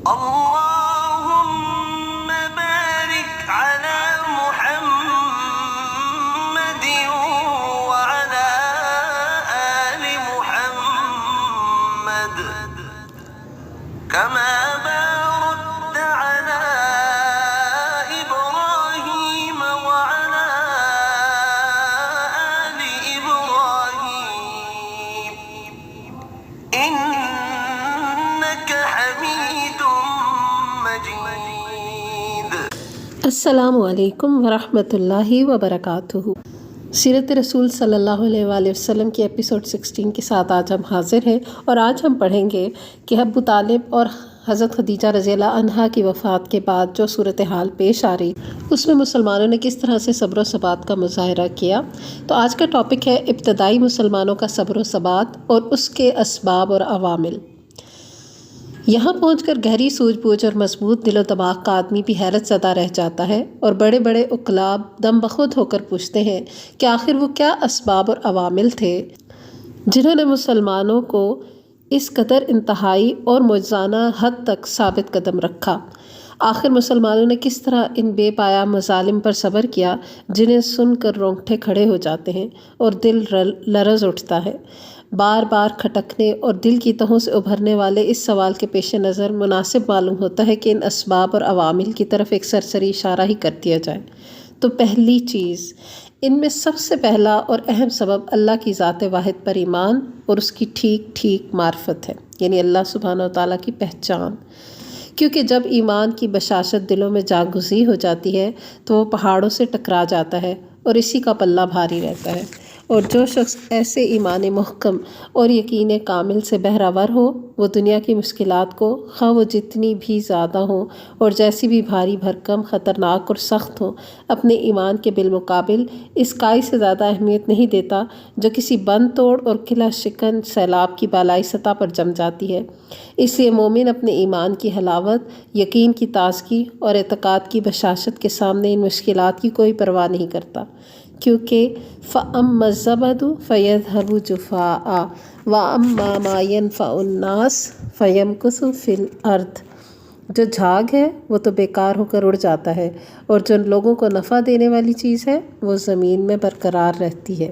اللهم بارك على محمد وعلى آل محمد كما باركت على إبراهيم وعلى آل إبراهيم إنك حميد مجيد۔ السلام علیکم ورحمۃ اللہ وبرکاتہ۔ سیرت رسول صلی اللہ علیہ وآلہ وسلم کی ایپیسوڈ 16 کے ساتھ آج ہم حاضر ہیں، اور آج ہم پڑھیں گے کہ ابو طالب اور حضرت خدیجہ رضی اللہ عنہا کی وفات کے بعد جو صورتحال پیش آ رہی اس میں مسلمانوں نے کس طرح سے صبر و ثبات کا مظاہرہ کیا۔ تو آج کا ٹاپک ہے ابتدائی مسلمانوں کا صبر و ثبات اور اس کے اسباب اور عوامل۔ یہاں پہنچ کر گہری سوجھ بوجھ اور مضبوط دل و دماغ کا آدمی بھی حیرت زدہ رہ جاتا ہے، اور بڑے بڑے اقلاب دم بخود ہو کر پوچھتے ہیں کہ آخر وہ کیا اسباب اور عوامل تھے جنہوں نے مسلمانوں کو اس قدر انتہائی اور معجزانہ حد تک ثابت قدم رکھا۔ آخر مسلمانوں نے کس طرح ان بے پایا مظالم پر صبر کیا جنہیں سن کر رونگٹے کھڑے ہو جاتے ہیں اور دل لرز اٹھتا ہے۔ بار بار کھٹکنے اور دل کی تہوں سے ابھرنے والے اس سوال کے پیش نظر مناسب معلوم ہوتا ہے کہ ان اسباب اور عوامل کی طرف ایک سرسری اشارہ ہی کر دیا جائے۔ تو پہلی چیز، ان میں سب سے پہلا اور اہم سبب اللہ کی ذات واحد پر ایمان اور اس کی ٹھیک ٹھیک معرفت ہے، یعنی اللہ سبحانہ و تعالیٰ کی پہچان۔ کیونکہ جب ایمان کی بشاشت دلوں میں جاگزی ہو جاتی ہے تو وہ پہاڑوں سے ٹکرا جاتا ہے اور اسی کا پلہ بھاری رہتا ہے، اور جو شخص ایسے ایمان محکم اور یقین کامل سے بہرہ ہو وہ دنیا کی مشکلات کو خواہ وہ جتنی بھی زیادہ ہوں اور جیسی بھی بھاری بھرکم، خطرناک اور سخت ہوں، اپنے ایمان کے بالمقابل اس کائی سے زیادہ اہمیت نہیں دیتا جو کسی بند توڑ اور قلعہ شکن سیلاب کی بالائی سطح پر جم جاتی ہے۔ اس لیے مومن اپنے ایمان کی حلاوت، یقین کی تازگی اور اعتقاد کی بشاشت کے سامنے ان مشکلات کی کوئی پرواہ نہیں کرتا، کیونکہ فَأَمَّا الزَّبَدُ فَيَذْهَبُ جُفَاءً وَأَمَّا مَا يَنفَعُ النَّاسَ فَيَمْكُثُ فِي الْأَرْضِ۔ جو جھاگ ہے وہ تو بیکار ہو کر اڑ جاتا ہے، اور جو لوگوں کو نفع دینے والی چیز ہے وہ زمین میں برقرار رہتی ہے۔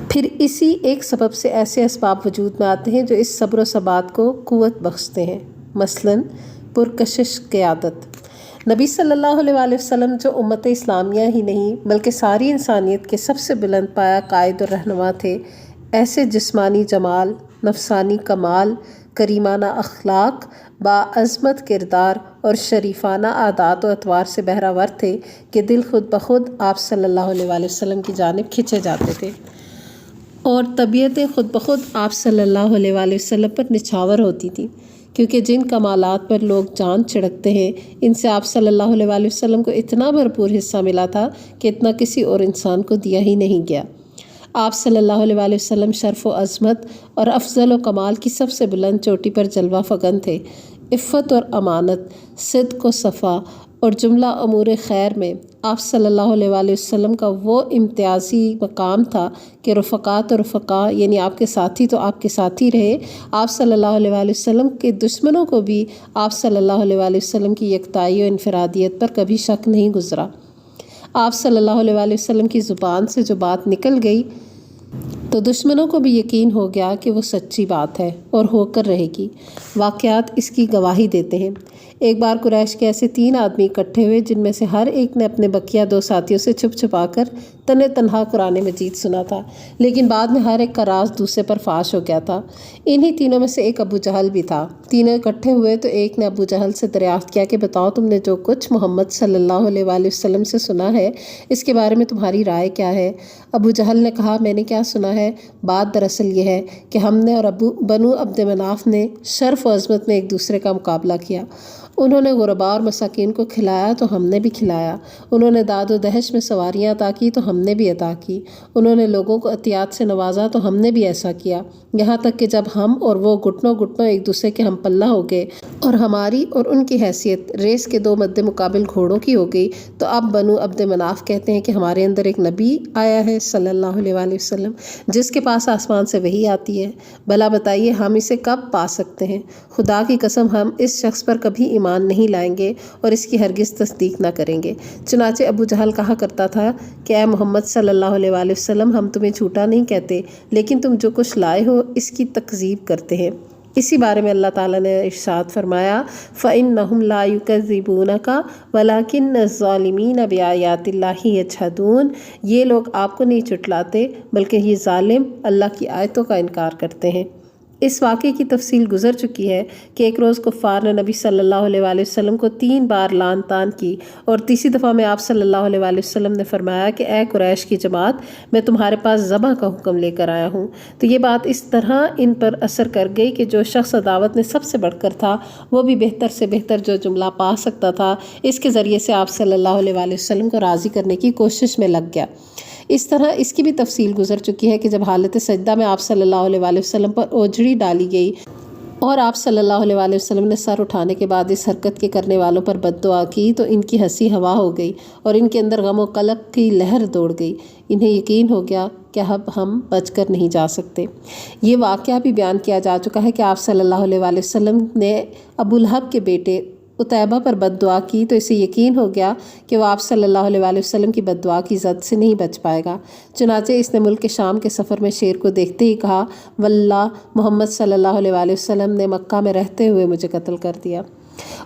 پھر اسی ایک سبب سے ایسے اسباب وجود میں آتے ہیں جو اس صبر و ثبات کو قوت بخشتے ہیں، مثلاً پرکشش قیادت۔ نبی صلی اللہ علیہ وآلہ وسلم جو امت اسلامیہ ہی نہیں بلکہ ساری انسانیت کے سب سے بلند پایہ قائد اور رہنما تھے، ایسے جسمانی جمال، نفسانی کمال، کریمانہ اخلاق، باعظمت کردار اور شریفانہ عادات و اطوار سے بہرہ تھے کہ دل خود بخود آپ صلی اللہ علیہ وآلہ وسلم کی جانب کھنچے جاتے تھے، اور طبیعتیں خود بخود آپ صلی اللہ علیہ وآلہ وسلم پر نچھاور ہوتی تھیں، کیونکہ جن کمالات پر لوگ جان چھڑکتے ہیں ان سے آپ صلی اللہ علیہ وآلہ وسلم کو اتنا بھرپور حصہ ملا تھا کہ اتنا کسی اور انسان کو دیا ہی نہیں گیا۔ آپ صلی اللہ علیہ وآلہ وسلم شرف و عظمت اور افضل و کمال کی سب سے بلند چوٹی پر جلوہ فکن تھے۔ عفت اور امانت، صدق و صفا اور جملہ امور خیر میں آپ صلی اللہ علیہ وآلہ وسلم کا وہ امتیازی مقام تھا کہ رفقات و رفقا یعنی آپ کے ساتھی تو آپ کے ساتھی رہے، آپ صلی اللہ علیہ وآلہ وسلم کے دشمنوں کو بھی آپ صلی اللہ علیہ وآلہ وسلم کی یکتائی و انفرادیت پر کبھی شک نہیں گزرا۔ آپ صلی اللہ علیہ وآلہ وسلم کی زبان سے جو بات نکل گئی تو دشمنوں کو بھی یقین ہو گیا کہ وہ سچی بات ہے اور ہو کر رہے گی۔ واقعات اس کی گواہی دیتے ہیں۔ ایک بار قریش کے ایسے 3 آدمی اکٹھے ہوئے جن میں سے ہر ایک نے اپنے بقیہ 2 ساتھیوں سے چھپ چھپا کر تنہا قرآن مجید سنا تھا، لیکن بعد میں ہر ایک کا راز دوسرے پر فاش ہو گیا تھا۔ انہی تینوں میں سے ایک ابو جہل بھی تھا۔ تینوں اکٹھے ہوئے تو ایک نے ابو جہل سے دریافت کیا کہ بتاؤ، تم نے جو کچھ محمد صلی اللہ علیہ وآلہ وسلم سے سنا ہے اس کے بارے میں تمہاری رائے کیا ہے؟ ابو جہل نے کہا، میں نے کیا سنا ہے، بات دراصل یہ ہے کہ ہم نے اور بنو عبد مناف نے شرف و عظمت میں ایک دوسرے کا مقابلہ کیا، انہوں نے غرباء اور مساکین کو کھلایا تو ہم نے بھی کھلایا، انہوں نے داد و دہش میں سواریاں عطا کی تو ہم نے بھی عطا کی، انہوں نے لوگوں کو عطیات سے نوازا تو ہم نے بھی ایسا کیا، یہاں تک کہ جب ہم اور وہ گھٹنوں گھٹنوں ایک دوسرے کے ہم پلہ ہو گئے اور ہماری اور ان کی حیثیت ریس کے دو مد مقابل گھوڑوں کی ہو گئی، تو اب بنو عبد مناف کہتے ہیں کہ ہمارے اندر ایک نبی آیا ہے صلی اللہ علیہ وآلہ وسلم جس کے پاس آسمان سے وحی آتی ہے، بھلا بتائیے ہم اسے کب پا سکتے ہیں؟ خدا کی قسم ہم اس شخص پر کبھی ایمان نہیں لائیں گے اور اس کی ہرگز تصدیق نہ کریں گے۔ چنانچہ ابو جہل کہا کرتا تھا کہ اے محمد صلی اللہ علیہ وآلہ وسلم، ہم تمہیں جھوٹا نہیں کہتے، لیکن تم جو کچھ لائے ہو اس کی تکذیب کرتے ہیں۔ اسی بارے میں اللہ تعالیٰ نے ارشاد فرمایا فَإِنَّهُمْ لَا يُكَذِّبُونَكَ وَلَكِنَّ الظَّالِمِينَ بِآيَاتِ اللَّهِ يَجْحَدُونَ، یہ لوگ آپ کو نہیں جھٹلاتے بلکہ یہ ظالم اللہ کی آیتوں کا انکار کرتے ہیں۔ اس واقعے کی تفصیل گزر چکی ہے کہ ایک روز کفار نے نبی صلی اللہ علیہ وآلہ وسلم کو 3 بار لعن طعن کی، اور تیسری دفعہ میں آپ صلی اللہ علیہ وآلہ وسلم نے فرمایا کہ اے قریش کی جماعت، میں تمہارے پاس ذبح کا حکم لے کر آیا ہوں۔ تو یہ بات اس طرح ان پر اثر کر گئی کہ جو شخص عداوت میں سب سے بڑھ کر تھا وہ بھی بہتر سے بہتر جو جملہ پا سکتا تھا اس کے ذریعے سے آپ صلی اللہ علیہ وآلہ وسلم کو راضی کرنے کی کوشش میں لگ گیا۔ اس طرح اس کی بھی تفصیل گزر چکی ہے کہ جب حالت سجدہ میں آپ صلی اللہ علیہ وآلہ وسلم پر اوجڑی ڈالی گئی اور آپ صلی اللہ علیہ وآلہ وسلم نے سر اٹھانے کے بعد اس حرکت کے کرنے والوں پر بد دعا کی تو ان کی ہنسی ہوا ہو گئی اور ان کے اندر غم و قلق کی لہر دوڑ گئی، انہیں یقین ہو گیا کہ اب ہم بچ کر نہیں جا سکتے۔ یہ واقعہ بھی بیان کیا جا چکا ہے کہ آپ صلی اللہ علیہ وآلہ وسلم نے ابو لہب کے بیٹے عتیبہ پر بد دعا کی تو اسے یقین ہو گیا کہ وہ آپ صلی اللہ علیہ وآلہ وسلم کی بد دعا کی زد سے نہیں بچ پائے گا، چنانچہ اس نے ملک شام کے سفر میں شیر کو دیکھتے ہی کہا واللہ محمد صلی اللہ علیہ وآلہ وسلم نے مکہ میں رہتے ہوئے مجھے قتل کر دیا۔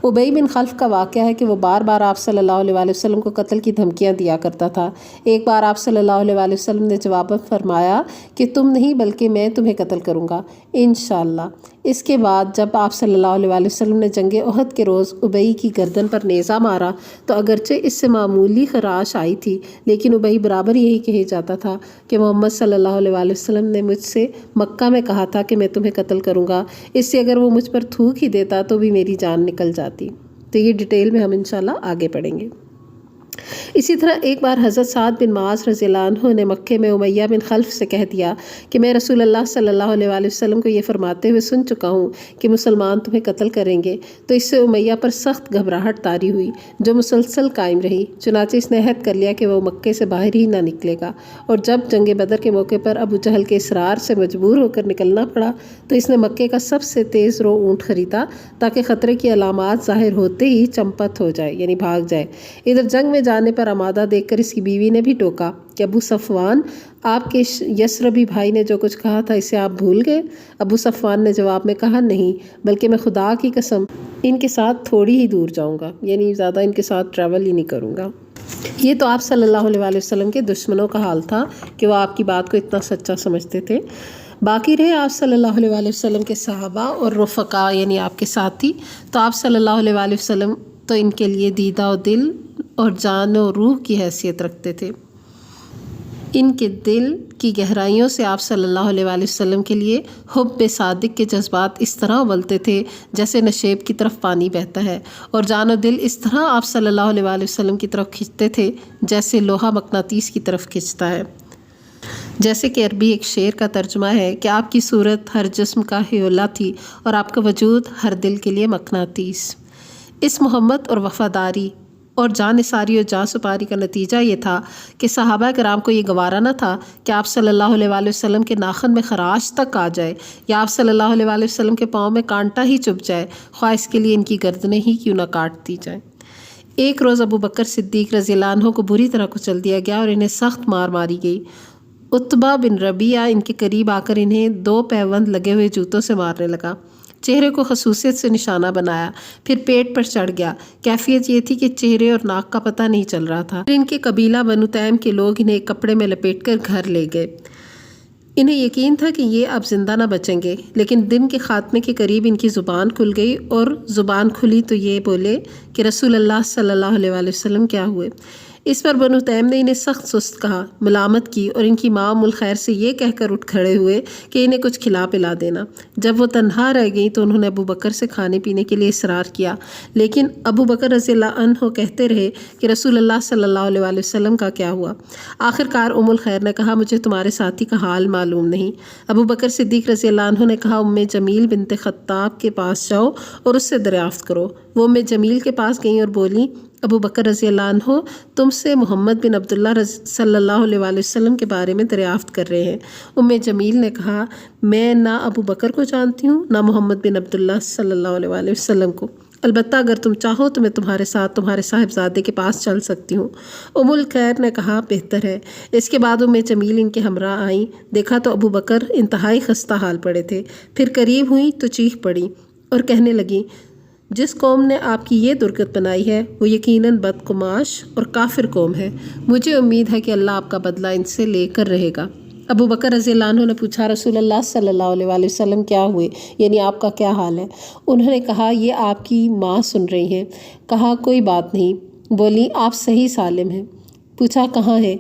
ابی بن خلف کا واقعہ ہے کہ وہ بار بار آپ صلی اللہ علیہ وآلہ وسلم کو قتل کی دھمکیاں دیا کرتا تھا۔ ایک بار آپ صلی اللہ علیہ وآلہ وسلم نے جواب فرمایا کہ تم نہیں بلکہ میں تمہیں قتل کروں گا انشاءاللہ۔ اس کے بعد جب آپ صلی اللہ علیہ وآلہ وسلم نے جنگ احد کے روز ابی کی گردن پر نیزہ مارا تو اگرچہ اس سے معمولی خراش آئی تھی لیکن ابی برابر یہی کہے جاتا تھا کہ محمد صلی اللہ علیہ وآلہ وسلم نے مجھ سے مکہ میں کہا تھا کہ میں تمہیں قتل کروں گا، اس سے اگر وہ مجھ پر تھوک ہی دیتا تو بھی میری جان نکل جاتی۔ تو یہ ڈیٹیل میں ہم انشاءاللہ آگے پڑھیں گے۔ اسی طرح ایک بار حضرت سعد بن معاذ رضی اللہ عنہ نے مکے میں امیہ بن خلف سے کہہ دیا کہ میں رسول اللہ صلی اللہ علیہ وآلہ وسلم کو یہ فرماتے ہوئے سن چکا ہوں کہ مسلمان تمہیں قتل کریں گے، تو اس سے امیہ پر سخت گھبراہٹ طاری ہوئی جو مسلسل قائم رہی، چنانچہ اس نے عہد کر لیا کہ وہ مکے سے باہر ہی نہ نکلے گا، اور جب جنگ بدر کے موقع پر ابو جہل کے اصرار سے مجبور ہو کر نکلنا پڑا تو اس نے مکے کا سب سے تیز رو اونٹ خریدا تاکہ خطرے کی علامات ظاہر ہوتے ہی چمپت ہو جائے یعنی بھاگ جائے۔ ادھر جنگ میں جانے پر آمادہ دیکھ کر اس کی بیوی نے بھی ٹوکا کہ ابو صفوان، آپ کے یسربی بھائی نے جو کچھ کہا تھا اسے آپ بھول گئے؟ ابو صفوان نے جواب میں کہا نہیں، بلکہ میں خدا کی قسم ان کے ساتھ تھوڑی ہی دور جاؤں گا، یعنی زیادہ ان کے ساتھ ٹریول ہی نہیں کروں گا۔ یہ تو آپ صلی اللہ علیہ وآلہ وسلم کے دشمنوں کا حال تھا کہ وہ آپ کی بات کو اتنا سچا سمجھتے تھے۔ باقی رہے آپ صلی اللہ علیہ وآلہ وسلم کے صحابہ اور رفقا یعنی آپ کے ساتھی، تو آپ صلی اللہ علیہ وآلہ وسلم تو ان کے لیے دیدہ و دل اور جان و روح کی حیثیت رکھتے تھے۔ ان کے دل کی گہرائیوں سے آپ صلی اللہ علیہ وآلہ وسلم کے لیے حب صادق کے جذبات اس طرح ابلتے تھے جیسے نشیب کی طرف پانی بہتا ہے، اور جان و دل اس طرح آپ صلی اللہ علیہ وآلہ وسلم کی طرف کھنچتے تھے جیسے لوہا مقناطیس کی طرف کھنچتا ہے۔ جیسے کہ عربی ایک شعر کا ترجمہ ہے کہ آپ کی صورت ہر جسم کا حیولہ تھی اور آپ کا وجود ہر دل کے لیے مقناطیس۔ اس محبت اور وفاداری اور جان نثاری اور جان سپاری کا نتیجہ یہ تھا کہ صحابہ کرام کو یہ گوارا نہ تھا کہ آپ صلی اللہ علیہ وآلہ وسلم کے ناخن میں خراش تک آ جائے یا آپ صلی اللہ علیہ وآلہ وسلم کے پاؤں میں کانٹا ہی چبھ جائے، خواہ اس کے لیے ان کی گردنیں ہی کیوں نہ کاٹ دی جائیں۔ ایک روز ابو بکر صدیق رضی اللہ عنہ کو بری طرح کچل دیا گیا اور انہیں سخت مار ماری گئی۔ عتبہ بن ربیعہ ان کے قریب آ کر انہیں 2 پیوند لگے ہوئے جوتوں سے مارنے لگا، چہرے کو خصوصیت سے نشانہ بنایا، پھر پیٹ پر چڑھ گیا۔ کیفیت یہ تھی کہ چہرے اور ناک کا پتہ نہیں چل رہا تھا۔ ان کے قبیلہ بنو تیم کے لوگ انہیں ایک کپڑے میں لپیٹ کر گھر لے گئے۔ انہیں یقین تھا کہ یہ اب زندہ نہ بچیں گے، لیکن دن کے خاتمے کے قریب ان کی زبان کھل گئی، اور زبان کھلی تو یہ بولے کہ رسول اللہ صلی اللہ علیہ وآلہ وسلم کیا ہوئے؟ اس پر بنو تیم نے انہیں سخت سست کہا، ملامت کی، اور ان کی ماں ام الخیر سے یہ کہہ کر اٹھ کھڑے ہوئے کہ انہیں کچھ کھلا پلا دینا۔ جب وہ تنہا رہ گئیں تو انہوں نے ابو بکر سے کھانے پینے کے لیے اصرار کیا، لیکن ابو بکر رضی اللہ عنہ کہتے رہے کہ رسول اللہ صلی اللہ علیہ وآلہ وسلم کا کیا ہوا؟ آخر کار ام الخیر نے کہا مجھے تمہارے ساتھی کا حال معلوم نہیں۔ ابو بکر صدیق رضی اللہ عنہ نے کہا ام جمیل بنت خطاب کے پاس جاؤ اور اس سے دریافت کرو۔ وہ ام جمیل کے پاس گئیں اور بولیں ابو بکر رضی اللہ عنہ تم سے محمد بن عبداللہ صلی اللہ علیہ وآلہ وسلم کے بارے میں دریافت کر رہے ہیں۔ ام جمیل نے کہا میں نہ ابو بکر کو جانتی ہوں نہ محمد بن عبداللہ صلی اللہ علیہ وآلہ وسلم کو، البتہ اگر تم چاہو تو میں تمہارے ساتھ تمہارے صاحبزادے کے پاس چل سکتی ہوں۔ ام الخیر نے کہا بہتر ہے۔ اس کے بعد ام جمیل ان کے ہمراہ آئیں، دیکھا تو ابو بکر انتہائی خستہ حال پڑے تھے۔ پھر قریب ہوئیں تو چیخ پڑیں اور کہنے لگیں جس قوم نے آپ کی یہ درگت بنائی ہے وہ یقیناً بدقماش اور کافر قوم ہے، مجھے امید ہے کہ اللہ آپ کا بدلہ ان سے لے کر رہے گا۔ ابو بکر رضی اللہ عنہ نے پوچھا رسول اللہ صلی اللہ علیہ وآلہ وسلم کیا ہوئے، یعنی آپ کا کیا حال ہے؟ انہوں نے کہا یہ آپ کی ماں سن رہی ہیں۔ کہا کوئی بات نہیں۔ بولی آپ صحیح سالم ہیں؟ پوچھا کہاں ہے؟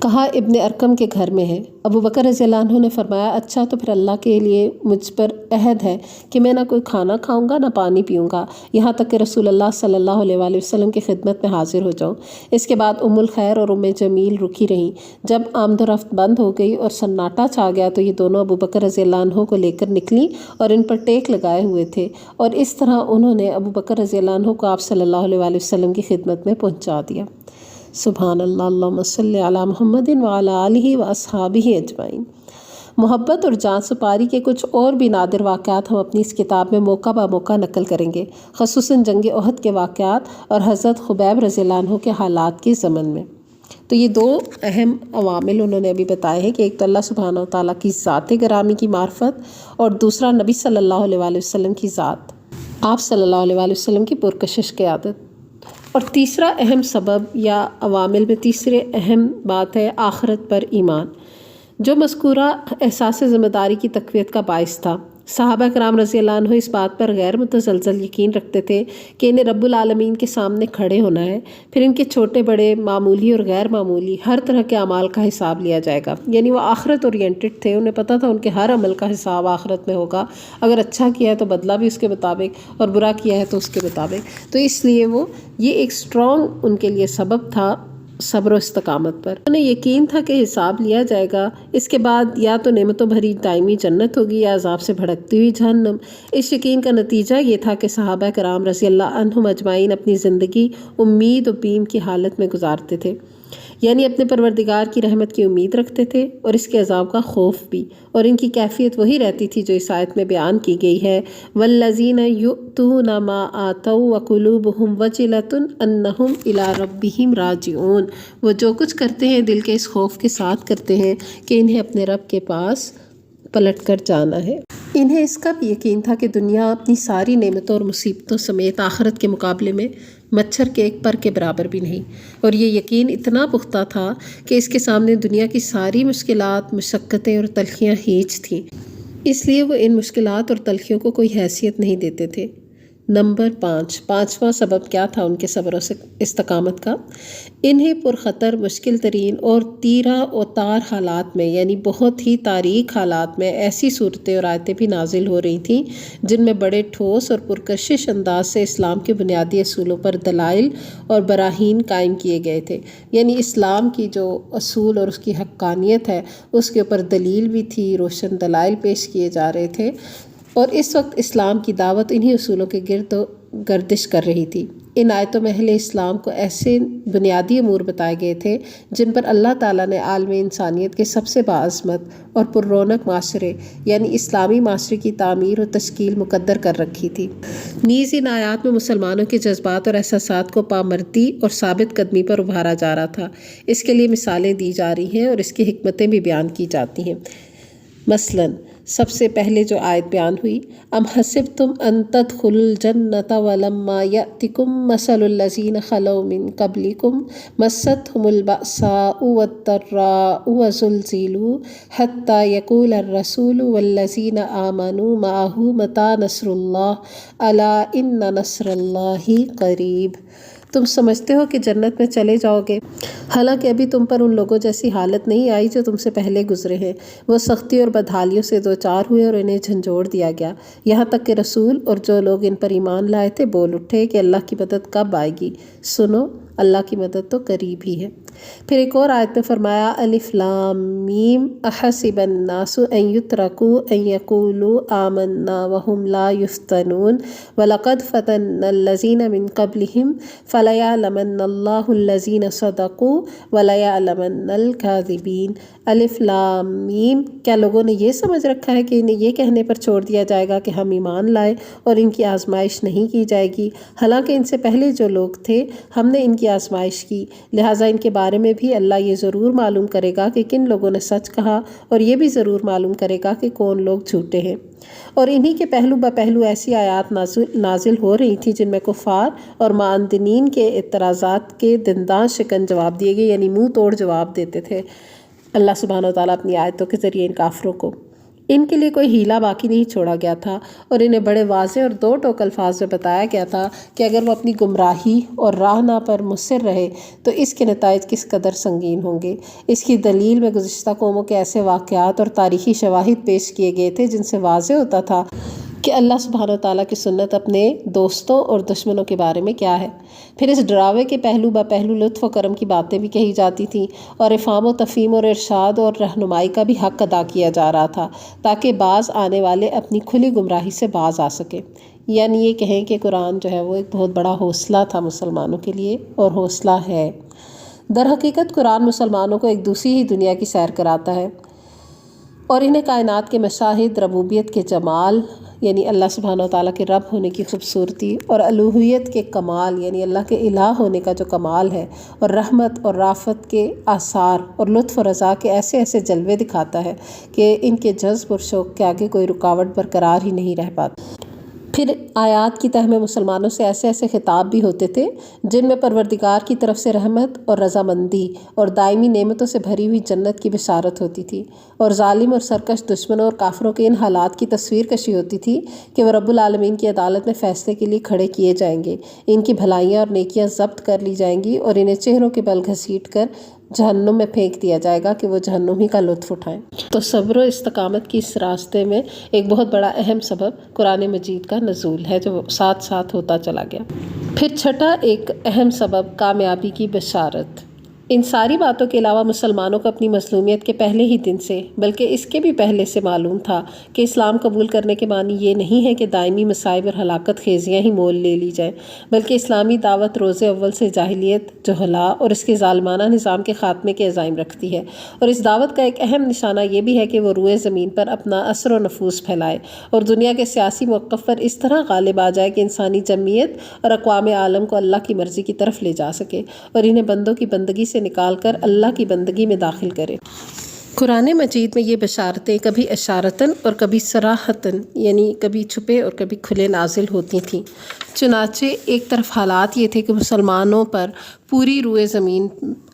کہا ابن ارقم کے گھر میں ہے۔ ابو بکر رضی اللہ عنہ نے فرمایا اچھا تو پھر اللہ کے لیے مجھ پر عہد ہے کہ میں نہ کوئی کھانا کھاؤں گا نہ پانی پیوں گا یہاں تک کہ رسول اللہ صلی اللہ علیہ وآلہ وسلم کی خدمت میں حاضر ہو جاؤں۔ اس کے بعد ام الخیر اور ام جمیل رکی رہیں۔ جب آمد و رفت بند ہو گئی اور سناٹا چھا گیا تو یہ دونوں ابو بکر رضی اللہ عنہ کو لے کر نکلیں اور ان پر ٹیک لگائے ہوئے تھے، اور اس طرح انہوں نے ابو بکر رضی اللہ عنہ کو آپ صلی اللہ علیہ وآلہ وسلم کی خدمت میں پہنچا دیا۔ سبحان اللہ، اللہم صلی علی محمد وعلی آلہ واصحابہ اجمعین۔ محبت اور جان سپاری کے کچھ اور بھی نادر واقعات ہم اپنی اس کتاب میں موقع بہ موقع نقل کریں گے، خصوصاً جنگ احد کے واقعات اور حضرت خبیب رضی اللہ عنہ کے حالات کے ضمن میں۔ تو یہ دو اہم عوامل انہوں نے ابھی بتائے ہیں کہ ایک تو اللہ سبحانہ وتعالیٰ کی ذات گرامی کی معرفت اور دوسرا نبی صلی اللہ علیہ وآلہ وسلم کی ذات، آپ صلی اللہ علیہ وآلہ وسلم کی پرکشش قیادت۔ اور تیسرا اہم سبب یا عوامل میں تیسرے اہم بات ہے آخرت پر ایمان، جو مذکورہ احساس ذمہ داری کی تقویت کا باعث تھا۔ صحابہ کرام رضی اللہ عنہ اس بات پر غیر متزلزل یقین رکھتے تھے کہ انہیں رب العالمین کے سامنے کھڑے ہونا ہے، پھر ان کے چھوٹے بڑے معمولی اور غیر معمولی ہر طرح کے اعمال کا حساب لیا جائے گا۔ یعنی وہ آخرت اورینٹڈ تھے، انہیں پتہ تھا ان کے ہر عمل کا حساب آخرت میں ہوگا، اگر اچھا کیا ہے تو بدلہ بھی اس کے مطابق اور برا کیا ہے تو اس کے مطابق۔ تو اس لیے یہ ایک اسٹرانگ ان کے لیے سبب تھا صبر و استقامت پر۔ انہیں یقین تھا کہ حساب لیا جائے گا، اس کے بعد یا تو نعمتوں بھری دائمی جنت ہوگی یا عذاب سے بھڑکتی ہوئی جہنم۔ اس یقین کا نتیجہ یہ تھا کہ صحابہ کرام رضی اللہ عنہم اجمعین اپنی زندگی امید و بیم کی حالت میں گزارتے تھے، یعنی اپنے پروردگار کی رحمت کی امید رکھتے تھے اور اس کے عذاب کا خوف بھی، اور ان کی کیفیت وہی رہتی تھی جو اس آیت میں بیان کی گئی ہے وَالَّذِينَ يُؤْتُونَ مَا آتَوْا وَقُلُوبُهُمْ وَجِلَةٌ أَنَّهُمْ إِلَىٰ رَبِّهِمْ رَاجِعُونَ۔ وہ جو کچھ کرتے ہیں دل کے اس خوف کے ساتھ کرتے ہیں کہ انہیں اپنے رب کے پاس پلٹ کر جانا ہے۔ انہیں اس کا بھی یقین تھا کہ دنیا اپنی ساری نعمتوں اور مصیبتوں سمیت آخرت کے مقابلے میں مچھر کے ایک پر کے برابر بھی نہیں، اور یہ یقین اتنا پختہ تھا کہ اس کے سامنے دنیا کی ساری مشکلات، مشقتیں اور تلخیاں ہیچ تھیں، اس لیے وہ ان مشکلات اور تلخیوں کو کوئی حیثیت نہیں دیتے تھے۔ نمبر 5، پانچواں سبب کیا تھا ان کے صبر و استقامت کا؟ انہیں پرخطر، مشکل ترین اور تیرہ و تار حالات میں، یعنی بہت ہی تاریک حالات میں ایسی صورتیں اور آیتیں بھی نازل ہو رہی تھیں جن میں بڑے ٹھوس اور پرکشش انداز سے اسلام کے بنیادی اصولوں پر دلائل اور براہین قائم کیے گئے تھے۔ یعنی اسلام کی جو اصول اور اس کی حقانیت ہے اس کے اوپر دلیل بھی تھی، روشن دلائل پیش کیے جا رہے تھے، اور اس وقت اسلام کی دعوت انہی اصولوں کے گرد گردش کر رہی تھی۔ ان آیتوں میں اہل اسلام کو ایسے بنیادی امور بتائے گئے تھے جن پر اللہ تعالیٰ نے عالم انسانیت کے سب سے باعظمت اور پر رونق معاشرے یعنی اسلامی معاشرے کی تعمیر اور تشکیل مقدر کر رکھی تھی۔ نیز ان آیات میں مسلمانوں کے جذبات اور احساسات کو پامردی اور ثابت قدمی پر ابھارا جا رہا تھا۔ اس کے لیے مثالیں دی جا رہی ہیں اور اس کی حکمتیں بھی بیان کی جاتی ہیں۔ مثلاً سب سے پہلے جو آیت بیان ہوئی ام حسبتم ان تدخلوا الجنۃ ولما یأتکم مثل الذین خلوا من قبلکم مستهم البأساء والضراء وزلزلوا حتى یقول الرسول والذین آمنوا معه متى نصر اللہ الا ان نصر اللہ قریب۔ تم سمجھتے ہو کہ جنت میں چلے جاؤ گے، حالانکہ ابھی تم پر ان لوگوں جیسی حالت نہیں آئی جو تم سے پہلے گزرے ہیں۔ وہ سختی اور بدحالیوں سے دوچار ہوئے اور انہیں جھنجھوڑ دیا گیا، یہاں تک کہ رسول اور جو لوگ ان پر ایمان لائے تھے بول اٹھے کہ اللہ کی مدد کب آئے گی؟ سنو، اللہ کی مدد تو قریب ہی ہے۔ پھر ایک اور آیت میں فرمایا الف لام میم احسب الناس ان یترکوا ان یقولوا آمنا وهم لا یفتنون ولقد فتنا الذین من قبلهم فلیعلمن اللہ الذین صدقوا ولیعلمن الکاذبین۔ الف لام میم، کیا لوگوں نے یہ سمجھ رکھا ہے کہ انہیں یہ کہنے پر چھوڑ دیا جائے گا کہ ہم ایمان لائے اور ان کی آزمائش نہیں کی جائے گی؟ حالانکہ ان سے پہلے جو لوگ تھے ہم نے ان کی آزمائش کی، لہٰذا ان کے بارے میں بھی اللہ یہ ضرور معلوم کرے گا کہ کن لوگوں نے سچ کہا، اور یہ بھی ضرور معلوم کرے گا کہ کون لوگ جھوٹے ہیں۔ اور انہی کے پہلو بہ پہلو ایسی آیات نازل ہو رہی تھی جن میں کفار اور معاندنین کے اعتراضات کے دندان شکن جواب دیے گئے، یعنی منہ توڑ جواب دیتے تھے اللہ سبحانہ وتعالیٰ اپنی آیتوں کے ذریعے ان کافروں کو۔ ان کے لیے کوئی ہیلہ باقی نہیں چھوڑا گیا تھا، اور انہیں بڑے واضح اور دو ٹوک الفاظ میں بتایا گیا تھا کہ اگر وہ اپنی گمراہی اور راہ پر مصر رہے تو اس کے نتائج کس قدر سنگین ہوں گے۔ اس کی دلیل میں گزشتہ قوموں کے ایسے واقعات اور تاریخی شواہد پیش کیے گئے تھے جن سے واضح ہوتا تھا کہ اللہ سبحانہ وتعالیٰ کی سنت اپنے دوستوں اور دشمنوں کے بارے میں کیا ہے۔ پھر اس ڈراوے کے پہلو بہ پہلو لطف و کرم کی باتیں بھی کہی جاتی تھیں، اور افہام و تفہیم اور ارشاد اور رہنمائی کا بھی حق ادا کیا جا رہا تھا تاکہ باز آنے والے اپنی کھلی گمراہی سے باز آ سکیں۔ یعنی یہ کہیں کہ قرآن جو ہے وہ ایک بہت بڑا حوصلہ تھا مسلمانوں کے لیے، اور حوصلہ ہے۔ در حقیقت قرآن مسلمانوں کو ایک دوسری ہی دنیا کی سیر کراتا ہے، اور انہیں کائنات کے مشاہد، ربوبیت کے جمال یعنی اللہ سبحانہ وتعالیٰ کے رب ہونے کی خوبصورتی، اور الوہیت کے کمال یعنی اللہ کے الہ ہونے کا جو کمال ہے، اور رحمت اور رافت کے آثار اور لطف و رضا کے ایسے ایسے جلوے دکھاتا ہے کہ ان کے جذب اور شوق کے آگے کوئی رکاوٹ برقرار ہی نہیں رہ پاتی۔ پھر آیات کی تہ میں مسلمانوں سے ایسے ایسے خطاب بھی ہوتے تھے جن میں پروردگار کی طرف سے رحمت اور رضامندی اور دائمی نعمتوں سے بھری ہوئی جنت کی بشارت ہوتی تھی، اور ظالم اور سرکش دشمنوں اور کافروں کے ان حالات کی تصویر کشی ہوتی تھی کہ وہ رب العالمین کی عدالت میں فیصلے کے لیے کھڑے کیے جائیں گے، ان کی بھلائیاں اور نیکیاں ضبط کر لی جائیں گی، اور انہیں چہروں کے بل گھسیٹ کر جہنم میں پھینک دیا جائے گا کہ وہ جہنم ہی کا لطف اٹھائیں۔ تو صبر و استقامت کی اس راستے میں ایک بہت بڑا اہم سبب قرآن مجید کا نزول ہے جو ساتھ ساتھ ہوتا چلا گیا۔ پھر چھٹا ایک اہم سبب کامیابی کی بشارت۔ ان ساری باتوں کے علاوہ مسلمانوں کو اپنی مظلومیت کے پہلے ہی دن سے بلکہ اس کے بھی پہلے سے معلوم تھا کہ اسلام قبول کرنے کے معنی یہ نہیں ہے کہ دائمی مصائب اور ہلاکت خیزیاں ہی مول لے لی جائیں، بلکہ اسلامی دعوت روز اول سے جاہلیت، جہلا اور اس کے ظالمانہ نظام کے خاتمے کے عزائم رکھتی ہے، اور اس دعوت کا ایک اہم نشانہ یہ بھی ہے کہ وہ روئے زمین پر اپنا اثر و نفوذ پھیلائے اور دنیا کے سیاسی موقف پر اس طرح غالب آ جائے کہ انسانی جمعیت اور اقوام عالم کو اللہ کی مرضی کی طرف لے جا سکے اور انہیں بندوں کی بندگی سے نکال کر اللہ کی بندگی میں داخل کرے۔ قرآن مجید میں یہ بشارتیں کبھی اشارتاً اور کبھی صراحتاً یعنی کبھی چھپے اور کبھی کھلے نازل ہوتی تھیں۔ چنانچہ ایک طرف حالات یہ تھے کہ مسلمانوں پر پوری روئے زمین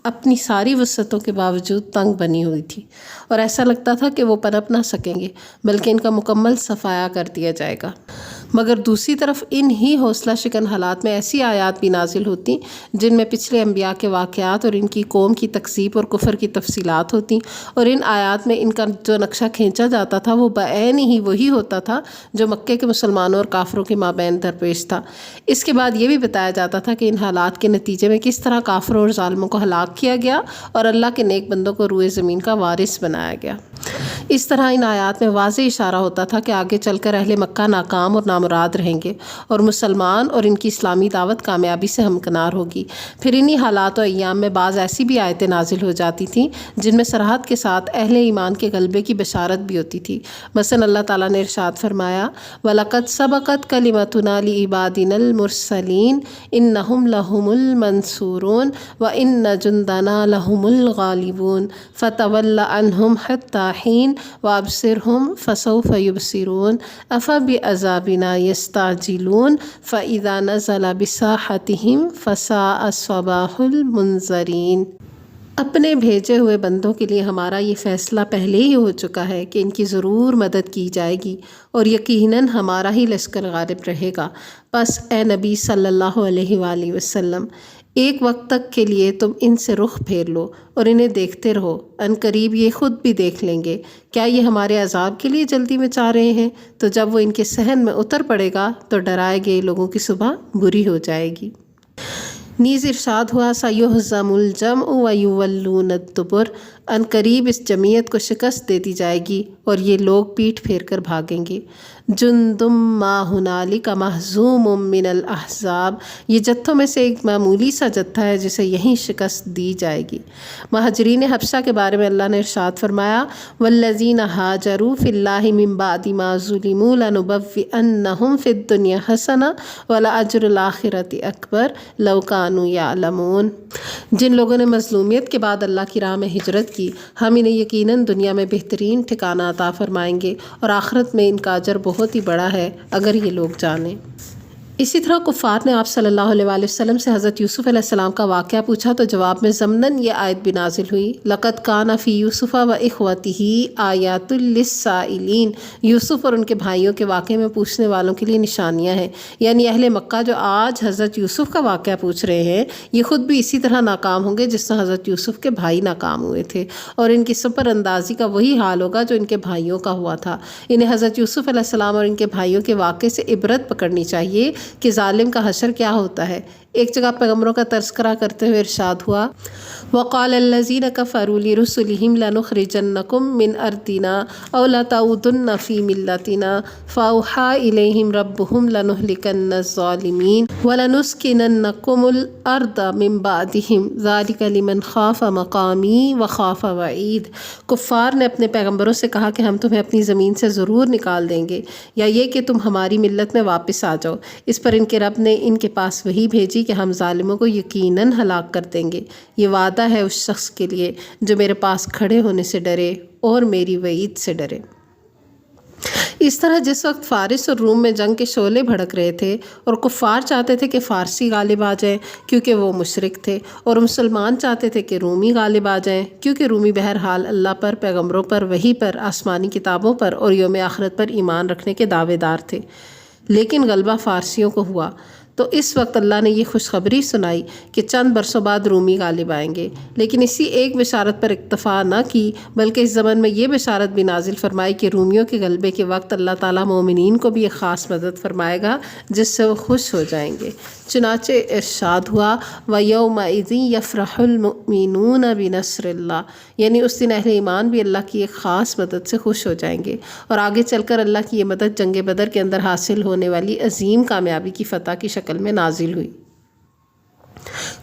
اپنی ساری وسعتوں کے باوجود تنگ بنی ہوئی تھی، اور ایسا لگتا تھا کہ وہ پنپ نہ سکیں گے بلکہ ان کا مکمل صفایا کر دیا جائے گا۔ مگر دوسری طرف ان ہی حوصلہ شکن حالات میں ایسی آیات بھی نازل ہوتی جن میں پچھلے انبیاء کے واقعات اور ان کی قوم کی تکذیب اور کفر کی تفصیلات ہوتی، اور ان آیات میں ان کا جو نقشہ کھینچا جاتا تھا وہ بعین ہی وہی ہوتا تھا جو مکے کے مسلمانوں اور کافروں کے مابین درپیش تھا۔ اس کے بعد یہ بھی بتایا جاتا تھا کہ ان حالات کے نتیجے میں کس طرح کافروں اور ظالموں کو ہلاک کیا گیا اور اللہ کے نیک بندوں کو روئے زمین کا وارث بنایا گیا۔ اس طرح ان آیات میں واضح اشارہ ہوتا تھا کہ آگے چل کر اہل مکہ ناکام اور نامراد رہیں گے اور مسلمان اور ان کی اسلامی دعوت کامیابی سے ہمکنار ہوگی۔ پھر انہی حالات و ایام میں بعض ایسی بھی آیتیں نازل ہو جاتی تھیں جن میں صراحت کے ساتھ اہل ایمان کے غلبے کی بشارت بھی ہوتی تھی۔ مثلا اللہ تعالیٰ نے ارشاد فرمایا وَلَقَدْ سَبَقَتْ كَلِمَتُنَا لِعِبَادِنَا الْمُرْسَلِينَ إِنَّهُمْ لَهُمُ الْمَنْصُورُونَ وَإِنَّ جُنْدَنَا لَهُمُ الْغَالِبُونَ فَتَوَلَّ عَنْهُمْ حَتَّى حِينٍ وَأَبْصِرْهُمْ فَسَوْفَ يُبْصِرُونَ أَفَبِعَذَابِنَا يَسْتَعْجِلُونَ فَإِذَا نَزَلَ بِسَاحَتِهِمْ فَسَاءَ صَبَاحُ الْمُنذَرِينَ۔ اپنے بھیجے ہوئے بندوں کے لیے ہمارا یہ فیصلہ پہلے ہی ہو چکا ہے کہ ان کی ضرور مدد کی جائے گی اور یقیناً ہمارا ہی لشکر غالب رہے گا۔ بس اے نبی صلی اللہ علیہ وآلہ وسلم، ایک وقت تک کے لیے تم ان سے رخ پھیر لو اور انہیں دیکھتے رہو، ان قریب یہ خود بھی دیکھ لیں گے۔ کیا یہ ہمارے عذاب کے لیے جلدی میں چاہ رہے ہیں؟ تو جب وہ ان کے صحن میں اتر پڑے گا تو ڈرائے گئے لوگوں کی صبح بری ہو جائے گی۔ نیز ارشاد ہوا سَيُهْزَمُ الْجَمْعُ وَيُوَلُّونَ الدُّبُرَ، ان قریب اس جمعیت کو شکست دے دی جائے گی اور یہ لوگ پیٹھ پھیر کر بھاگیں گے۔ جُنْدٌ مَّا هُنَالِكَ مَهْزُومٌ مِّنَ الْأَحْزَابِ، یہ جتھوں میں سے ایک معمولی سا جتھا ہے جسے یہیں شکست دی جائے گی۔ مہاجرین حبشہ کے بارے میں اللہ نے ارشاد فرمایا وَالَّذِينَ هَاجَرُوا فِي اللَّهِ مِن بَعْدِ مَا ظُلِمُوا لَنُبَوِّئَنَّهُمْ فِي الدُّنْيَا حَسَنَةً وَلَأَجْرُ الْآخِرَةِ أَكْبَرُ لَوْ كَانُوا يَعْلَمُونَ۔ جن لوگوں نے مظلومیت کے بعد اللہ کی راہ میں ہجرت کی، ہم انہیں یقیناً دنیا میں بہترین ٹھکانہ عطا فرمائیں گے اور آخرت میں ان کا اجر بہت ہی بڑا ہے اگر یہ لوگ جانیں۔ اسی طرح کفار نے آپ صلی اللہ علیہ وآلہ وسلم سے حضرت یوسف علیہ السلام کا واقعہ پوچھا تو جواب میں ضمناً یہ آیت بھی نازل ہوئی لَقَدْ كَانَ فِي يُوسُفَ وَإِخْوَتِهِ آيَاتٌ لِلسَّائِلِينَ، یوسف اور ان کے بھائیوں کے واقعے میں پوچھنے والوں کے لیے نشانیاں ہیں۔ یعنی اہل مکہ جو آج حضرت یوسف کا واقعہ پوچھ رہے ہیں یہ خود بھی اسی طرح ناکام ہوں گے جس طرح حضرت یوسف کے بھائی ناکام ہوئے تھے، اور ان کی سپر اندازی کا وہی حال ہوگا جو ان کے بھائیوں کا ہوا تھا۔ انہیں حضرت یوسف علیہ السلام اور ان کے بھائیوں کے واقعے سے عبرت پکڑنی چاہیے کہ ظالم کا حشر کیا ہوتا ہے۔ ایک جگہ پیغمبروں کا تذکرہ کرتے ہوئے ارشاد ہوا وَقَالَ الَّذِينَ كَفَرُوا لِرُسُلِهِمْ لَنُخْرِجَنَّكُمْ مِنْ أَرْضِنَا أَوْ لَتَعُودُنَّ فِي مِلَّتِنَا فَأَوْحَىٰ إِلَيْهِمْ رَبُّهُمْ لَنُهْلِكَنَّ الظَّالِمِينَ وَلَنُسْكِنَنَّكُمُ الْأَرْضَ مِنْ بَعْدِهِمْ ذَلِكَ لِمَنْ خَافَ مَقَامِي وَخَافَ وَعِيدِ۔ کفار نے اپنے پیغمبروں سے کہا کہ ہم تمہیں اپنی زمین سے ضرور نکال دیں گے، یا یہ کہ تم ہماری ملت میں واپس آ جاؤ۔ اس پر ان کے رب نے ان کے پاس وحی بھیجی کہ ہم ظالموں کو یقیناً ہلاک کر دیں گے۔ یہ وعدہ ہے اس شخص کے لیے جو میرے پاس کھڑے ہونے سے ڈرے اور میری وعید سے ڈرے۔ اس طرح جس وقت فارس اور روم میں جنگ کے شعلے بھڑک رہے تھے اور کفار چاہتے تھے کہ فارسی غالب آ جائیں کیونکہ وہ مشرک تھے، اور مسلمان چاہتے تھے کہ رومی غالب آ جائیں کیونکہ رومی بہرحال اللہ پر، پیغمبروں پر، وحی پر، آسمانی کتابوں پر اور یوم آخرت پر ایمان رکھنے کے دعوے دار تھے، لیکن غلبہ فارسیوں کو ہوا۔ تو اس وقت اللہ نے یہ خوشخبری سنائی کہ چند برسوں بعد رومی غالب آئیں گے، لیکن اسی ایک بشارت پر اکتفا نہ کی بلکہ اس زمن میں یہ بشارت بھی نازل فرمائی کہ رومیوں کے غلبے کے وقت اللہ تعالیٰ مومنین کو بھی ایک خاص مدد فرمائے گا جس سے وہ خوش ہو جائیں گے۔ چنانچہ ارشاد ہوا وَيَوْمَئِذٍ يَفْرَحُ الْمُؤْمِنُونَ بِنَصْرِ اللَّهِ، یعنی اس دن اہل ایمان بھی اللہ کی ایک خاص مدد سے خوش ہو جائیں گے، اور آگے چل کر اللہ کی یہ مدد جنگ بدر کے اندر حاصل ہونے والی عظیم کامیابی کی فتح کی شکل میں نازل ہوئی۔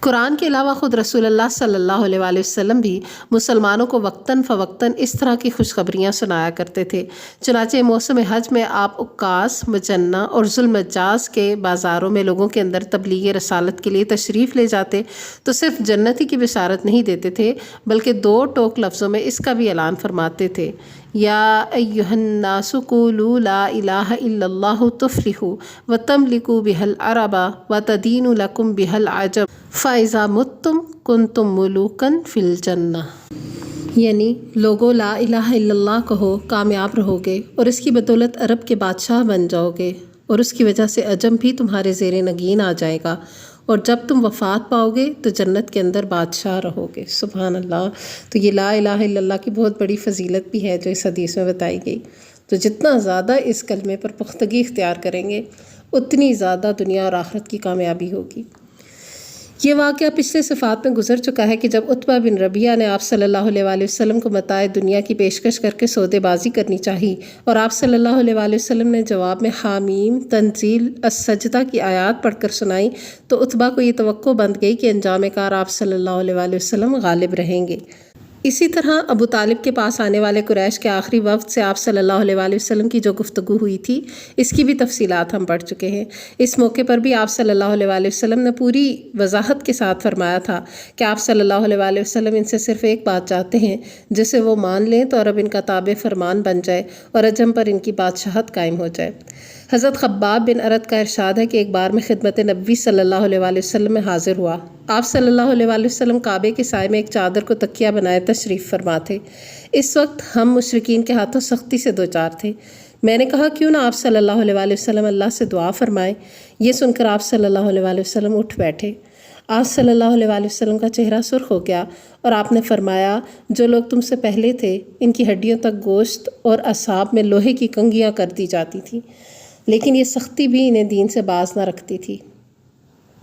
قرآن کے علاوہ خود رسول اللہ صلی اللہ علیہ وآلہ وسلم بھی مسلمانوں کو وقتاً فوقتاً اس طرح کی خوشخبریاں سنایا کرتے تھے۔ چنانچہ موسم حج میں آپ عکاظ، مجنہ اور ذوالمجاز کے بازاروں میں لوگوں کے اندر تبلیغ رسالت کے لیے تشریف لے جاتے تو صرف جنتی کی بشارت نہیں دیتے تھے بلکہ دو ٹوک لفظوں میں اس کا بھی اعلان فرماتے تھے یا ایھا الناس قولوا لا الہ الا اللہ تفلحوا وتملکوا بها العرب وتدین لکم بها العجب فاذا متم کنتم ملوکا فی الجنہ، یعنی لوگوں لا الہ الا اللہ کہو، کامیاب رہو گے اور اس کی بدولت عرب کے بادشاہ بن جاؤ گے، اور اس کی وجہ سے عجم بھی تمہارے زیر نگین آ جائے گا، اور جب تم وفات پاؤ گے تو جنت کے اندر بادشاہ رہو گے۔ سبحان اللہ۔ تو یہ لا الہ الا اللہ کی بہت بڑی فضیلت بھی ہے جو اس حدیث میں بتائی گئی۔ تو جتنا زیادہ اس کلمے پر پختگی اختیار کریں گے اتنی زیادہ دنیا اور آخرت کی کامیابی ہوگی۔ یہ واقعہ پچھلے صفحات میں گزر چکا ہے کہ جب عتبہ بن ربیعہ نے آپ صلی اللہ علیہ وآلہ وسلم کو متاع دنیا کی پیشکش کر کے سودے بازی کرنی چاہی اور آپ صلی اللہ علیہ وآلہ وسلم نے جواب میں حامیم تنزیل السجدہ کی آیات پڑھ کر سنائی تو عتبہ کو یہ توقع بند گئی کہ انجام کار آپ صلی اللہ علیہ وآلہ وسلم غالب رہیں گے۔ اسی طرح ابو طالب کے پاس آنے والے قریش کے آخری وفد سے آپ صلی اللہ علیہ وآلہ وسلم کی جو گفتگو ہوئی تھی، اس کی بھی تفصیلات ہم پڑھ چکے ہیں۔ اس موقع پر بھی آپ صلی اللہ علیہ وآلہ وسلم نے پوری وضاحت کے ساتھ فرمایا تھا کہ آپ صلی اللہ علیہ وآلہ وسلم ان سے صرف ایک بات چاہتے ہیں جسے وہ مان لیں تو عرب ان کا تابع فرمان بن جائے اور عجم پر ان کی بادشاہت قائم ہو جائے۔ حضرت خباب بن ارد کا ارشاد ہے کہ ایک بار میں خدمت نبی صلی اللہ علیہ وآلہ وسلم میں حاضر ہوا۔ آپ صلی اللہ علیہ وآلہ وسلم کعبے کے سائے میں ایک چادر کو تکیہ بنائے تشریف فرما تھے۔ اس وقت ہم مشرکین کے ہاتھوں سختی سے دوچار تھے۔ میں نے کہا کیوں نہ آپ صلی اللہ علیہ وآلہ وسلم اللہ سے دعا فرمائیں۔ یہ سن کر آپ صلی اللہ علیہ وآلہ وسلم اٹھ بیٹھے۔ آپ صلی اللہ علیہ وآلہ وسلم کا چہرہ سرخ ہو گیا اور آپ نے فرمایا، جو لوگ تم سے پہلے تھے ان کی ہڈیوں تک گوشت اور اعصاب میں لوہے کی کنگیاں کر دی جاتی تھیں، لیکن یہ سختی بھی انہیں دین سے باز نہ رکھتی تھی۔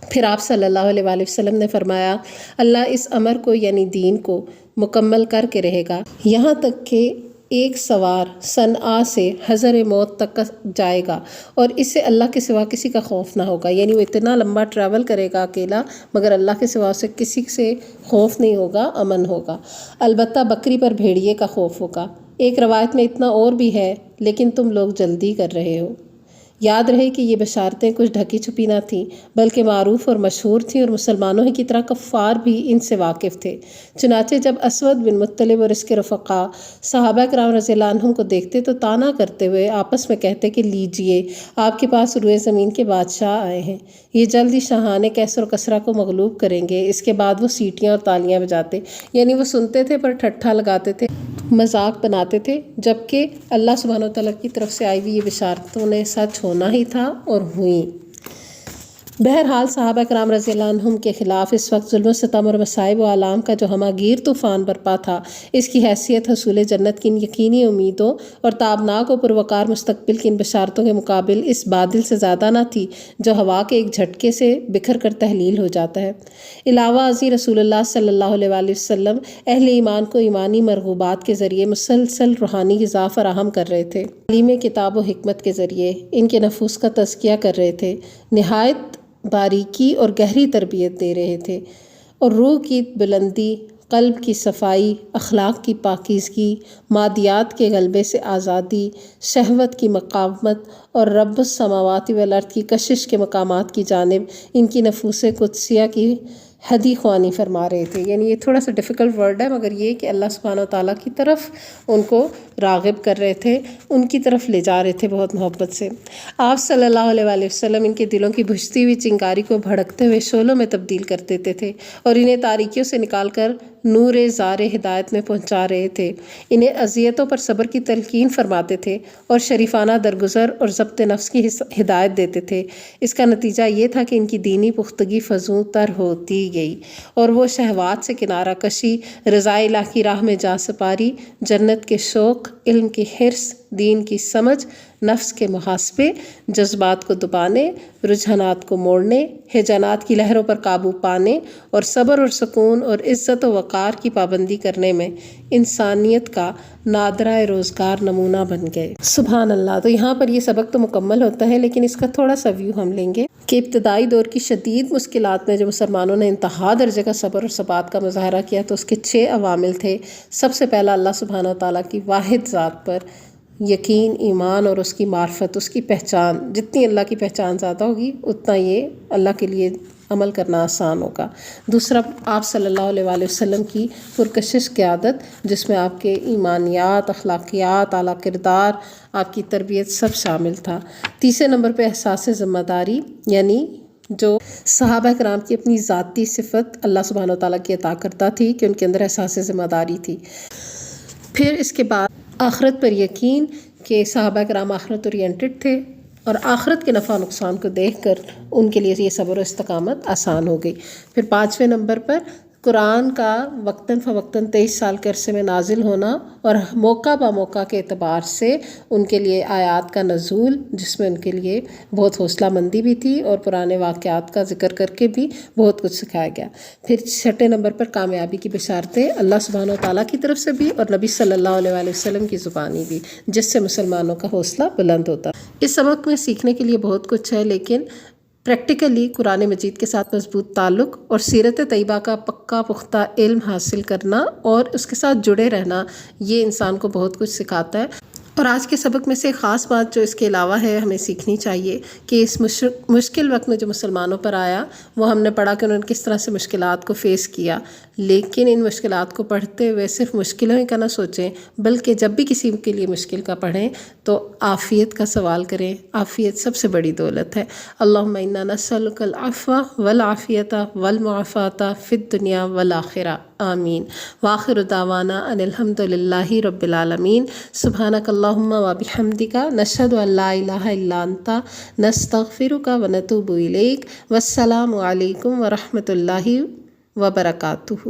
پھر آپ صلی اللہ علیہ وآلہ وسلم نے فرمایا، اللہ اس امر کو یعنی دین کو مکمل کر کے رہے گا، یہاں تک کہ ایک سوار صنعاء سے حضر موت تک جائے گا اور اس سے اللہ کے سوا کسی کا خوف نہ ہوگا۔ یعنی وہ اتنا لمبا ٹریول کرے گا اکیلا، مگر اللہ کے سوا اسے کسی سے خوف نہیں ہوگا، امن ہوگا۔ البتہ بکری پر بھیڑیے کا خوف ہوگا۔ ایک روایت میں اتنا اور بھی ہے، لیکن تم لوگ جلدی کر رہے ہو۔ یاد رہے کہ یہ بشارتیں کچھ ڈھکی چھپی نہ تھیں، بلکہ معروف اور مشہور تھیں اور مسلمانوں ہی کی طرح کفار بھی ان سے واقف تھے۔ چنانچہ جب اسود بن مطلب اور اس کے رفقا صحابہ کرام رضی اللہ عنہم کو دیکھتے تو طعنہ کرتے ہوئے آپس میں کہتے کہ لیجئے، آپ کے پاس روئے زمین کے بادشاہ آئے ہیں، یہ جلد ہی شاہان کیسر و کسرا کو مغلوب کریں گے۔ اس کے بعد وہ سیٹیاں اور تالیاں بجاتے، یعنی وہ سنتے تھے پر ٹھٹھا لگاتے تھے، مذاق بناتے تھے، جبکہ اللہ سبحانہ وتعالیٰ کی طرف سے آئی ہوئی یہ بشارتوں نے سچ ہونا ہی تھا اور ہوئیں۔ بہرحال صحابہ کرام رضی اللہ عنہم کے خلاف اس وقت ظلم و ستم اور مصائب و آلام کا جو ہماگیر طوفان برپا تھا، اس کی حیثیت حصول جنت کی ان یقینی امیدوں اور تابناک و پروقار مستقبل کی ان بشارتوں کے مقابل اس بادل سے زیادہ نہ تھی جو ہوا کے ایک جھٹکے سے بکھر کر تحلیل ہو جاتا ہے۔ علاوہ ازیں رسول اللہ صلی اللہ علیہ وآلہ وسلم اہل ایمان کو ایمانی مرغوبات کے ذریعے مسلسل روحانی غذا فراہم کر رہے تھے، تعلیم کتاب و حکمت کے ذریعے ان کے نفوس کا تزکیہ کر رہے تھے، نہایت باریکی اور گہری تربیت دے رہے تھے، اور روح کی بلندی، قلب کی صفائی، اخلاق کی پاکیزگی، مادیات کے غلبے سے آزادی، شہوت کی مقاومت اور رب السماوات والارض کی کشش کے مقامات کی جانب ان کی نفوس قدسیہ کی ہدی خوانی فرما رہے تھے۔ یعنی یہ تھوڑا سا ڈیفیکلٹ ورڈ ہے، مگر یہ کہ اللہ سبحانہ وتعالیٰ کی طرف ان کو راغب کر رہے تھے، ان کی طرف لے جا رہے تھے بہت محبت سے۔ آپ صلی اللہ علیہ وآلہ وسلم ان کے دلوں کی بجھتی ہوئی چنگاری کو بھڑکتے ہوئے شعلوں میں تبدیل کر دیتے تھے اور انہیں تاریکیوں سے نکال کر نور زار ہدایت میں پہنچا رہے تھے، انہیں اذیتوں پر صبر کی تلقین فرماتے تھے اور شریفانہ درگزر اور ضبط نفس کی ہدایت دیتے تھے۔ اس کا نتیجہ یہ تھا کہ ان کی دینی پختگی فزوں تر ہوتی گئی اور وہ شہوات سے کنارہ کشی، رضا الہ کی راہ میں جا سپاری، جنت کے شوق، علم کی حرص، دین کی سمجھ، نفس کے محاسبے، جذبات کو دبانے، رجحانات کو موڑنے، ہیجانات کی لہروں پر قابو پانے اور صبر اور سکون اور عزت و وقار کی پابندی کرنے میں انسانیت کا نادرہ روزگار نمونہ بن گئے۔ سبحان اللہ۔ تو یہاں پر یہ سبق تو مکمل ہوتا ہے، لیکن اس کا تھوڑا سا ویو ہم لیں گے کہ ابتدائی دور کی شدید مشکلات میں جو مسلمانوں نے انتہا درجے کا صبر اور ثبات کا مظاہرہ کیا تو اس کے 6 عوامل تھے۔ سب سے پہلا اللہ سبحانہ وتعالیٰ کی واحد ذات پر یقین، ایمان اور اس کی معرفت، اس کی پہچان۔ جتنی اللہ کی پہچان زیادہ ہوگی اتنا یہ اللہ کے لیے عمل کرنا آسان ہوگا۔ دوسرا، آپ صلی اللہ علیہ وآلہ وسلم کی پرکشش قیادت، جس میں آپ کے ایمانیات، اخلاقیات، اعلیٰ کردار، آپ کی تربیت سب شامل تھا۔ تیسرے نمبر پہ احساس ذمہ داری، یعنی جو صحابہ کرام کی اپنی ذاتی صفت اللہ سبحانہ وتعالیٰ کی عطا کرتا تھی کہ ان کے اندر احساس ذمہ داری تھی۔ پھر اس کے بعد آخرت پر یقین کہ صحابہ کرام آخرت اورینٹڈ تھے اور آخرت کے نفع نقصان کو دیکھ کر ان کے لیے یہ صبر و استقامت آسان ہو گئی۔ پھر 5ویں نمبر پر قرآن کا وقتاً فوقتاً 23 سال کے عرصے میں نازل ہونا اور موقع با موقع کے اعتبار سے ان کے لیے آیات کا نزول، جس میں ان کے لیے بہت حوصلہ مندی بھی تھی اور پرانے واقعات کا ذکر کر کے بھی بہت کچھ سکھایا گیا۔ پھر 6 نمبر پر کامیابی کی بشارتیں اللہ سبحانہ وتعالیٰ کی طرف سے بھی اور نبی صلی اللہ علیہ وآلہ وسلم کی زبانی بھی، جس سے مسلمانوں کا حوصلہ بلند ہوتا۔ اس سبق میں سیکھنے کے لیے بہت کچھ ہے، لیکن پریکٹیکلی قرآن مجید کے ساتھ مضبوط تعلق اور سیرت طیبہ کا پکا پختہ علم حاصل کرنا اور اس کے ساتھ جڑے رہنا، یہ انسان کو بہت کچھ سکھاتا ہے۔ اور آج کے سبق میں سے خاص بات جو اس کے علاوہ ہے ہمیں سیکھنی چاہیے کہ اس مشکل وقت میں جو مسلمانوں پر آیا، وہ ہم نے پڑھا کہ انہوں نے کس طرح سے مشکلات کو فیس کیا، لیکن ان مشکلات کو پڑھتے ہوئے صرف مشکلوں ہی کا نہ سوچیں، بلکہ جب بھی کسی کے لیے مشکل کا پڑھیں تو عافیت کا سوال کریں۔ عافیت سب سے بڑی دولت ہے۔ اللہم انا نسألک العفو والعافیۃ والمعافاۃ فی الدنیا والآخرہ، آمین۔ وآخر دعوانا ان الحمد للہ رب العالمین۔ سبحانک اللہم وبحمدک، نشہد ان لا الہ الا انت، نستغفرک ونتوب الیک۔ والسلام علیکم ورحمۃ اللہ وبرکاتہ۔